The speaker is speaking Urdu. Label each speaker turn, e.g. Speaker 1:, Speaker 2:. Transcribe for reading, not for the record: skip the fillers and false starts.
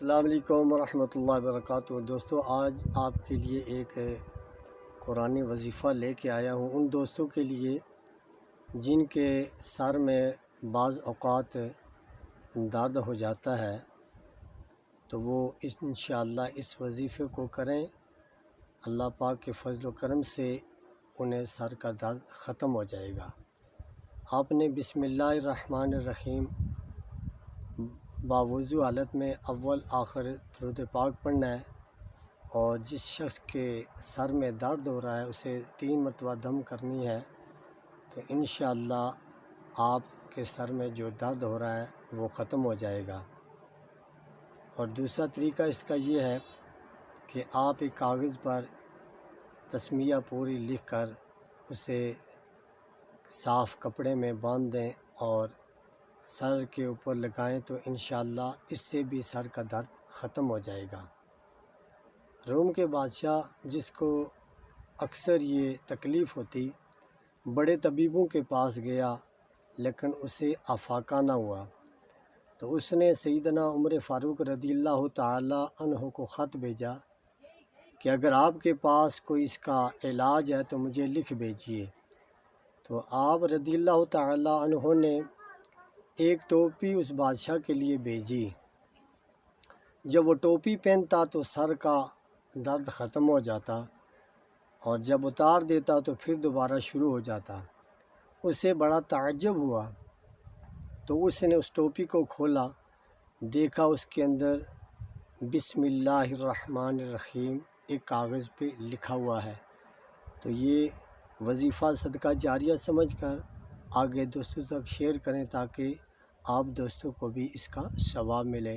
Speaker 1: السلام علیکم ورحمۃ اللہ وبرکاتہ۔ دوستو، آج آپ کے لیے ایک قرآنی وظیفہ لے کے آیا ہوں ان دوستوں کے لیے جن کے سر میں بعض اوقات درد ہو جاتا ہے، تو وہ انشاءاللہ اس وظیفے کو کریں۔ اللہ پاک کے فضل و کرم سے انہیں سر کا درد ختم ہو جائے گا۔ آپ نے بسم اللہ الرحمن الرحیم باوضو حالت میں اول آخر درود پاک پڑھنا ہے، اور جس شخص کے سر میں درد ہو رہا ہے اسے 3 مرتبہ دم کرنی ہے، تو انشاءاللہ آپ کے سر میں جو درد ہو رہا ہے وہ ختم ہو جائے گا۔ اور دوسرا طریقہ اس کا یہ ہے کہ آپ ایک کاغذ پر تسمیہ پوری لکھ کر اسے صاف کپڑے میں باندھ دیں اور سر کے اوپر لگائیں، تو انشاءاللہ اس سے بھی سر کا درد ختم ہو جائے گا۔ روم کے بادشاہ جس کو اکثر یہ تکلیف ہوتی، بڑے طبیبوں کے پاس گیا لیکن اسے افاقہ نہ ہوا، تو اس نے سیدنا عمر فاروق رضی اللہ تعالی عنہ کو خط بھیجا کہ اگر آپ کے پاس کوئی اس کا علاج ہے تو مجھے لکھ بھیجیے۔ تو آپ رضی اللہ تعالی عنہ نے ایک ٹوپی اس بادشاہ کے لیے بھیجی۔ جب وہ ٹوپی پہنتا تو سر کا درد ختم ہو جاتا، اور جب اتار دیتا تو پھر دوبارہ شروع ہو جاتا۔ اسے بڑا تعجب ہوا، تو اس نے اس ٹوپی کو کھولا، دیکھا اس کے اندر بسم اللہ الرحمن الرحیم ایک کاغذ پہ لکھا ہوا ہے۔ تو یہ وظیفہ صدقہ جاریہ سمجھ کر آگے دوستوں تک شیئر کریں تاکہ آپ دوستوں کو بھی اس کا ثواب ملے۔